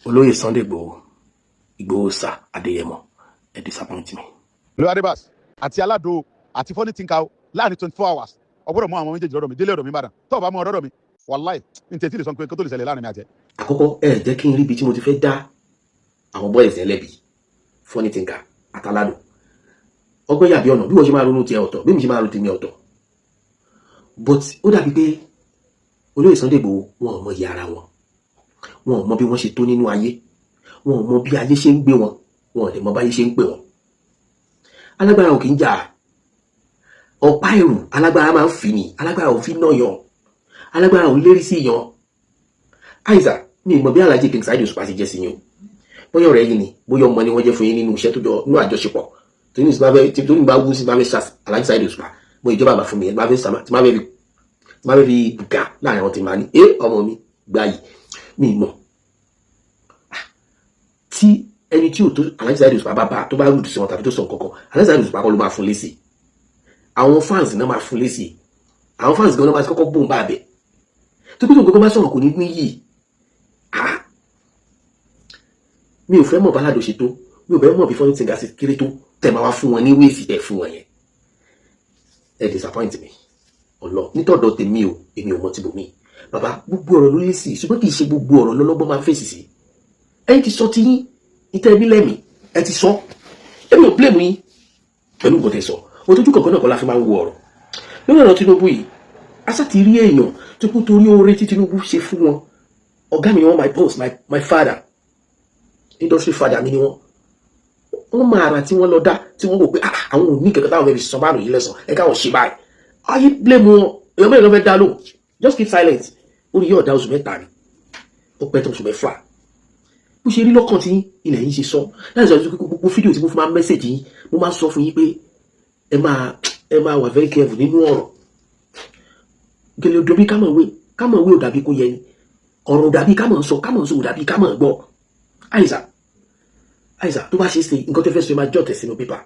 olóyè Sunday Igboho sá Adéyẹmọ ẹ disappoint me. olóyè Adébás àti aládò àti funny thinker láàrin 24 hours ọgbọ́dọ̀ mú àwọn méjèèjì lọ́dọ̀ mi délé ọ̀dọ̀ mi Ìbàdàn tó o bá mú ọ lọ́dọ̀ mi wàláì ní tètè lè sọ pé kó tó lè ṣẹlẹ̀ láàrin mi àti ẹ. àkọ́kọ́ ẹ jẹ́ kí n rí ibi tí mo ti fẹ́ dá àwọn boys ẹlẹ́bi funny thinker àtàládò ọgbọ́n yàbí ọ̀nà bí wọ́n ṣe máa ronú tiẹ̀ ọ̀tọ̀ bí mi ṣe máa ronú tèmi ọ̀tọ̀ but ó dàbí pé olóyè Sunday Igboho wọn ò mọ iye ara wọn ò mọ bí wọ́n ṣe tó nínú ayé wọn ò mọ bí ayé ṣe ń gbé wọn wọn ò lè mọ báyé ṣe ń pè wọn. alágbára ò kì í jà ọ̀pá ẹ̀rù alágbára máa ń fi ni alágbára ò fi náà yan alágbára ò lérí sí yan. àìsà ní ìmọ̀ bí Alhaji King Saheed Òṣùpá ti jẹ́ sí yín o bóyá ọ̀rẹ́ yìí ni bóyá ọmọ ni wọ́n jẹ́ fún yín nínú iṣẹ́ tó jọ nínú àjọṣepọ̀ tó ní bá wú sí bá fẹ́ ṣàṣ Alhaji Saheed Òṣùpá mo ìjọba àbá fún mi bá fẹ́ sàmà tí má fẹ́ fi bùkà láàrin àwọn tí máa ní ọmọ mi gbá yìí mi mọ̀ tí ẹni tí ò tó Alhaji Saheed Òṣùpá bá tó bá rúdù sí wọn tàbí tó sọ nǹkan kan Alhaji Saheed Òṣùpá kọ́ ló máa fún lésì àwọn fans náà máa fún lésì àwọn fans gan náà máa kọ́kọ́ bóun bá bẹ̀ tó bí tó nǹkan bá sọ̀rọ̀ kò ní níyì mi ò fẹ́ mọ̀ báládò ṣe tó mi ò bẹ́ẹ̀ mọ̀ bí funny thinker sí kéré tó tẹ̀ máa wá fún wọn ní wéèsì tẹ̀ fún wọn yẹn ẹ disappoint mi ọlọ nítọ̀dọ̀ tèmi o èmi ò mọ̀ tìbò mi bàbá gbogbo ọ̀rọ̀ ló lé sí ṣùgbọ́n kì í ṣe gbogbo ọ̀rọ̀ lọ́lọ́gbọ́n máa ń fèsì sí ẹ̀yin ti sọ ti yín ìtẹ́ ẹbí lẹ́mìí ẹ ti sọ èmi ò blame yín pẹ̀lú nǹkan tẹ́ sọ ojú kankan náà kọ́ la fi máa ń wo ọ̀rọ̀ lórí ọ̀rọ̀ Tinubu yìí asá ti rí èèyàn tó kú torí oore tí Tinubu ṣe fún wọn ọ̀gá mi ni wọ́n my boss my father industry father mi ni wọ́n máa ra tí wọ́n lọ dá tí wọ́n wò pé àwọn ò ní kẹ̀kẹ́ táwọn fẹ́ fi sọ báàlù yìí lẹ́sàn ẹ káwọn ṣe báyìí ayé blame wọn èèyàn mẹ́rin ló fẹ́ dá lóhùn just keep silent orí yóò dá oṣù mẹ́ta ni ó pẹ́ tó oṣù mẹ́fà bó ṣe rí lọ́kàn tí ilẹ̀ yìí ṣe sọ láti sọ pé gbogbo fídíò tí mo fi máa mẹ́sẹ̀jì yín mo máa sọ fún yín pé ẹ máa wà very careful nínú ọ̀rọ̀ gèlè odò bí kámọ̀ wé ò dàbí kó yẹ ni ọ̀rọ̀ ò dàbí kámọ̀ sọ ò dàbí kámọ̀ gbọ́ àìsà tó bá ṣe é ṣe nǹkan tó fẹ́ sọ ẹ máa jọ̀tẹ̀ sínú pépà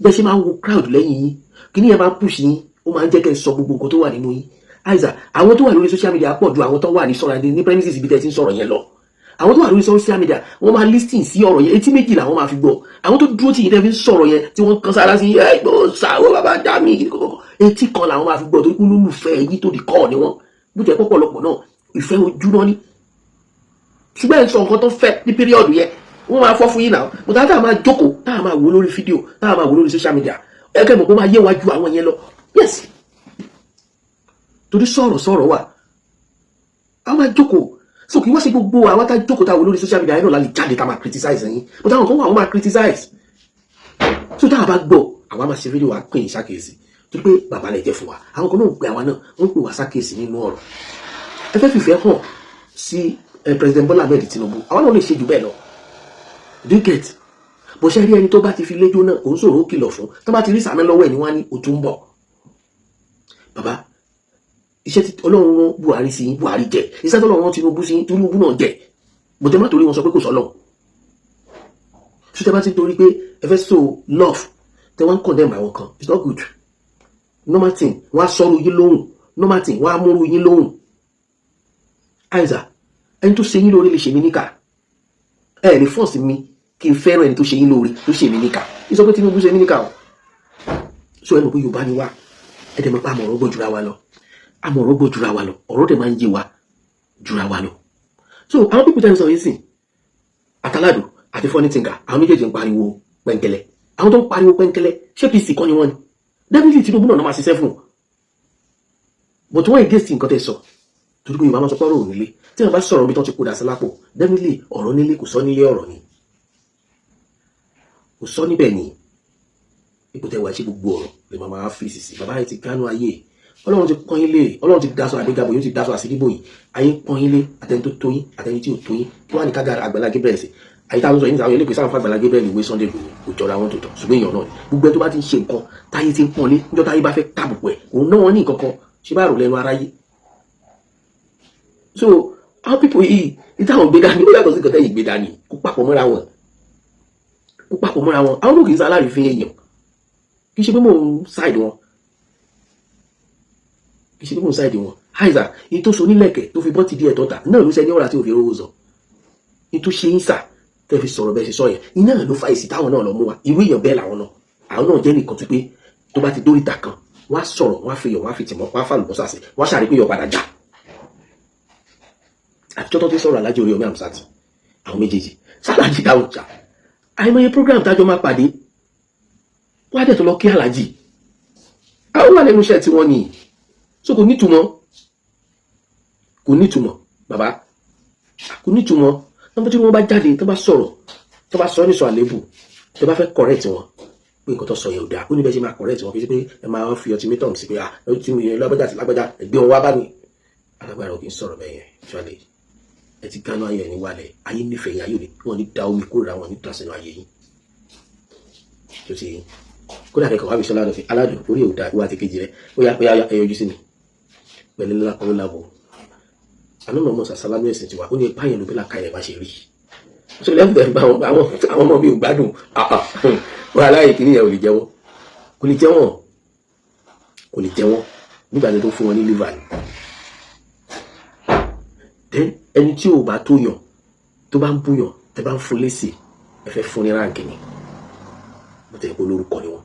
bẹ́ẹ̀ ṣe máa ń wo crowd lẹ́yìn yín kí ni ẹ máa push yín ó máa ń jẹ́ kẹ́ ẹ sọ gbogbo nǹkan tó wà nínú yín àìsà àwọn tó wà lórí social media pọ̀ ju àwọn tó wà ní sọ̀rọ̀ ní premises ibi tẹ́ ti ń sọ̀rọ̀ yẹn lọ àwọn tó wà lórí social media wọ́n máa listing sí ọ̀rọ̀ yẹn etí méjì làwọn máa fi gbọ́ àwọn tó dúró tí yìí tẹ́ fi ń sọ̀rọ̀ yẹn tí wọ́n kan sára sí ẹgbẹ́ ṣàwọ́ bàbá dá mi etí kan làwọn máa fi gbọ́ torí olólùfẹ́ yìí tó di kọ́ ni wọ́n bó jẹ́ pọ̀pọ̀lọpọ̀ náà ìfẹ́ ojú náà ni ṣùgbọ́n ẹ̀ ń sọ nǹkan tó fẹ́ ní píríọ̀dù yẹn wọ́n máa fọ́ fún yín náà mo táà máa jókòó táà máa wò lórí fídíò táà máa wò lórí social media ẹgbẹ́ mọ̀ kó máa yé wa ju àwọn yẹn lọ yes torí sọ̀rọ̀ wà àwọn máa jókòó so kì í wá sí gbogbo àwọn tá jókòó táwọn lórí social media yẹn náà la lè jáde ká máa criticize yín mo táwọn kan wà wọ́n máa criticize so táwọn bá gbọ́ àwọn máa ṣe fídíò wa pè é ṣàkíyèsí torí pé bàbá lè jẹ́ fún wa àwọn kan náà ń pè àwa náà wọ́n ń pè wá ṣàkíyèsí nínú ọ̀rọ̀ ẹ fẹ́ fìfẹ́ hàn sí President Bola Ahmed Tinubu àwọn náà lè ṣe jù bẹ́ẹ̀ lọ do you get bó ṣe rí ẹni tó bá ti fi léjó náà òun sọ̀rọ̀ ó kìlọ̀ fún tó bá ti rí sàmẹ́ lọ́wọ́ ẹ̀ ni wọ́n á ní o tún bọ̀ bàbá iṣẹ́ tí Ọlọ́run rán Buhari sí yín Buhari jẹ iṣẹ́ tí Ọlọ́run rán Tinubu sí yín Tinubu náà jẹ bọ̀dẹ̀ má torí wọn sọ pé kò sọ́lọ̀ ṣùgbọ́n bá ti torí pé ẹ fẹ́ so love tẹ wọ́n ń condemn àwọn kan it's not good normal thing wọ́n á sọ̀rọ̀ yín lóhùn normal thing wọ́n á múrú yín lóhùn àìsà ẹni tó ṣe yín lórí lè ṣe mí níkà ẹ ní fọ́ọ̀sì mi kí n fẹ́ràn ẹni tó ṣe yín lórí tó ṣe mí níkà ìsọ pé Tinubu ṣe mí níkà o so ẹnu pé Yorùbá ni wá ẹ dẹ̀ mọ̀ pé àmọ̀ràn gbọ́ jura wa lọ ọ̀rọ̀ dẹ̀ máa ń yé wa jura wa lọ so àwọn pípọ̀ tẹ́lẹ̀ sọ yìí sìn àtàládò àti funny thinker àwọn méjèèjì ń pariwo pẹ́ńkẹ́lẹ́ àwọn tó ń pariwo pẹ́ńkẹ́lẹ́ ṣé PC kọ́ ni wọ́n ni definitely Tinubu náà máa ṣiṣẹ́ fún un but wọ́n against nǹkan tẹ́ sọ torí pé Yorùbá máa sọ pé ọ̀rọ̀ ò nílé tí wọ́n bá sọ̀rọ̀ bí tán ti kó dà sí lápò definitely ọ̀rọ̀ nílé kò sọ nílé ọ̀rọ̀ ni kò sọ níbẹ̀ ni ipò tẹ́wà ṣe gbogbo ọ̀rọ̀ lè máa fi sísì bàbá yìí ti gánú ayé Ọlọ́run ti pọ́n yín lé Ọlọ́run ti dáṣọ àdégàbò yóò ti dáṣọ àsìdíbò yìí ayé pọ́n yín lé àtẹni tó tó yín àtẹni tí ò tó yín kí wọ́n á ní kága Àgbàlá Gabriel sí àyè táwọn sọ yín sáwọn ilé ìpèsè àwọn Àgbàlá Gabriel ìwé Sunday Igboho kò jọra wọn tòótọ́ ṣùgbọ́n èèyàn náà gbogbo ẹ tó bá ti ń ṣe nǹkan táyé ti ń pọ́n lé níjọ́ táyé bá fẹ́ tàbùkù ẹ̀ òun náà wọ́n ní nǹkan kan ṣe bá rò lẹ́nu aráyé so àwọn people yìí ìtàwọn gbé dání ó yàtọ̀ sí nǹkan tẹ́yìn gbé dání kó papọ̀ mọ́ra wọn àwọn olókè ìsá aláàrífín èèyàn kì í ṣe pé mò ń ṣáìdì wọn àìsà èyí tó so nílẹ̀kẹ̀ tó fi bọ́ ti di ẹ̀tọ́ ta náà ló sẹ́ni ọ̀rà tí ò fi rówó sọ èyí tó ṣe ń sà tẹ́ fi sọ̀rọ̀ bẹ́ẹ̀ ṣe sọ yẹn iná ló fa èsì táwọn náà lọ mú wa irú èèyàn bẹ́ẹ̀ làwọn náà jẹ́ nìkan tó pé tó bá ti dóríta kan wọ́n á sọ̀rọ̀ wọ́n á fi yọ̀ wọ́n á fi tìmọ̀ wọ́n á fàlùbọ́sà sí wọ́n á ṣàrípé yọ̀ padà já àtijọ́ tó ti sọ̀rọ̀ Alhaji Oríyọmí Hamzat àwọn méjèèjì sálàjì dáhùn jà àìmọye program tájọ máa pàdé wọ́n á dẹ̀ tó lọ kí Alhaji àwọn wà lẹ́nu iṣẹ́ tí wọ́n ní so kò nítumọ̀ bàbá kò nítumọ̀ nígbà tí wọ́n bá jáde tó bá sọ ní sọ àlébù tó bá fẹ́ correct wọn pé nǹkan tó sọ yẹn ò dáa ó ní bẹ́ẹ̀ ṣe máa correct wọn kì í ṣe pé ẹ máa fi ultimatum sí pé tí mo yẹ lágbájá àti lágbájá ẹgbẹ́ wọn wá bá mi alágbára òkè ń sọ̀rọ̀ bẹ́ẹ̀ yẹn ṣọlẹ̀ ẹ ti gánà ayọ̀ ní wálẹ̀ ayé nífẹ̀ẹ́ yẹn ayé òní wọn ní da omi kórìíra wọn ní dàsínú ayé yìí tó ti kódà kẹ́kọ̀ọ́ wá bí sọlá lọ fi aládùn orí ò da ìwà àti kejì rẹ ó yá ẹ yọjú sí mi pẹ̀lú ńlá kan lábo àná mọ̀ sàlámù ẹ̀sìn tiwa ó ní báyẹn ló bí làkàyè bá ṣe rí so lẹ́fù bẹ̀rù bá àwọn ọmọ mi ò gbádùn wọn aláyè kìíní yẹn ò lè jẹ́wọ́ kò lè jẹ́wọ́ nígbà tó fún wọn ní liver ni then ẹni tí ò bá tó yàn tó bá ń búyàn tẹ bá ń fún lésì ẹ fẹ́ fún ní ráǹkì ni bó tẹ̀ kó lórúkọ ni wọn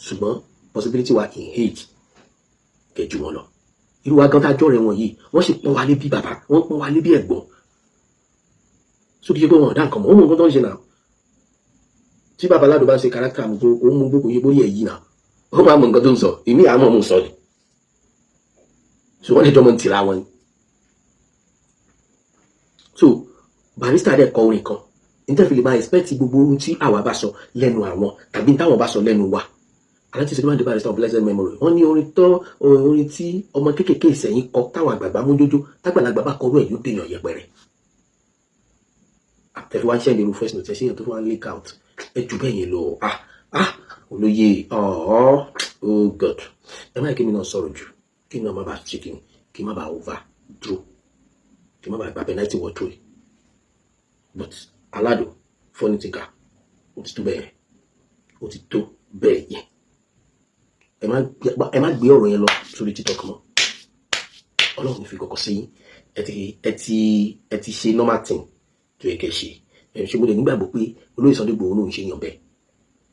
ṣùgbọ́n possibility wa in age kẹjú wọn lọ irú wa gan tájọ́ rẹ̀ wọ̀nyí wọ́n sì pọ́n wa lé bí bàbá wọ́n pọ́n wa lé bí ẹ̀gbọ́n so kìí ṣe pé wọn ò dá nǹkan mọ́ ó mú nǹkan tó ń ṣe náà tí bàbá aládùn bá ń ṣe kárátà mú ó mú gbogbo yẹ bóyá èyí náà ó máa mọ nǹkan tó ń sọ èmi àmọ́ mú sọ ni so wọ́n lè jọ mọ́ ń tira wọn ni so Barrister dẹ̀ kọ orin kan interfile máa expect gbogbo ohun tí àwa bá sọ lẹ́nu àwọn tàbí táwọn bá sọ lẹ́nu wa Alhaji Sikiru Ayinde Barrister of blessed memory wọ́n ní orin tí ọmọ kéékèèké ìsẹ̀yìn kọ táwọn àgbààgbà mú jójó tágbàlagbà bá kọrú ẹ̀ yóò dèèyàn yẹpẹrẹ tẹ̀fí wá ń ṣẹ́ni irú first note ṣẹ́yìn tó fún wa leak out ẹ jù bẹ́ẹ̀ yẹn lọ olóye oh god ẹ má yẹ kí mi náà sọ̀rọ̀ jù kí mi náà má bàa chicken kí má bàa over draw kí má bàa gba penalty wọ throw but aládùn funny thinker ó ti tó bẹ́ẹ̀ yẹn ẹ má gbé ọ̀rọ̀ yẹn lọ sórí TikTok mọ́ ọlọ́run fi kọ̀kọ̀ sí ẹ ti ṣe normal thing tó yẹ kẹ́ ṣe mo lè nígbàgbọ́ pé olóyè Sunday Igboho náà ń ṣe yàn bẹ́ẹ̀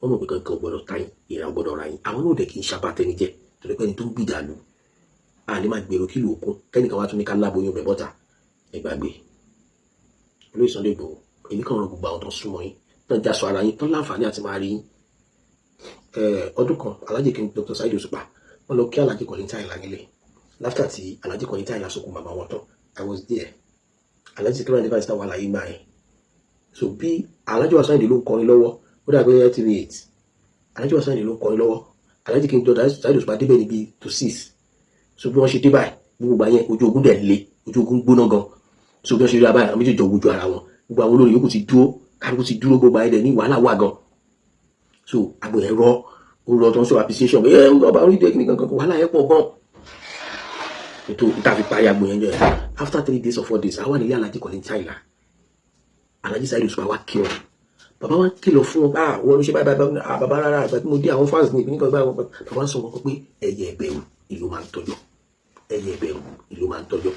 wọ́n mọ̀ pé kankan gbọ́dọ̀ ta yín ìran gbọ́dọ̀ ra yín àwọn náà dẹ̀ kì í ṣàbàtẹ́ni jẹ́ torí pé ẹni tó ń gbìjà lù á ní máa gbèrò kílò òkun kẹ́nìkan wá tún ní ká láboyún rẹ̀ bọ́ta ẹ gbàgbé olóyè Sunday Igboho èmi kàn ràn gbogbo àwọn tó súnmọ́ yín náà já sọ ara yín tán láǹfààní àti máa rí yín ọdún kan Alhaji King Dr. Saheed Osupa wọ́n lọ kí Alhaji Kollington Ayinla nílé láfítà tí Alhaji Kollington Ayinla sókun bàbá wọn tán I was there Alhaji Sikiru Ayinde Barrister wà láyé gbà yẹn so bí Alhaji Wasiu Ayinde ló ń kọrin lọ́wọ́ ó dàgbé TV8 Alhaji Wasiu Ayinde ló ń kọrin lọ́wọ́ Alhaji King Dr. Saheed Osupa débẹ̀ níbi to 6 so bí wọ́n ṣe dé báyìí gbogbo àyẹn ojú ogun dẹ̀ le ojú ogun gbóná gan so bí wọ́n ṣe rí abáyà àwọn méjèèjì ojú ara wọn gbogbo àwọn olórin yòókù ti dúró kálukú ti dúró gbogbo àyẹn dẹ̀ ní wàhálà wà gan so àgbò yẹn rọ tó ń sọ appreciation ẹ ọba orí dẹ́kìnì gangan wàhálà yẹn pọ̀ gan ètò ìtàfi parí àgbò yẹn jẹ́ after 3 days or 4 days àwọn nílé Alhaji Kollington Ayinla Alhaji Saheed Osupa wá kí wọn bàbá wa kìlọ̀ fún wọn wọn ló ṣe báyìí bàbá rárá àgbà tí mo dé àwọn fans ní ìpínlẹ̀ báyìí bàbá sọ wọn pé ẹyẹ ẹbẹ̀rù ìlú máa ń tọ́jọ́ ẹyẹ ẹbẹ̀rù ìlú máa ń tọ́jọ́.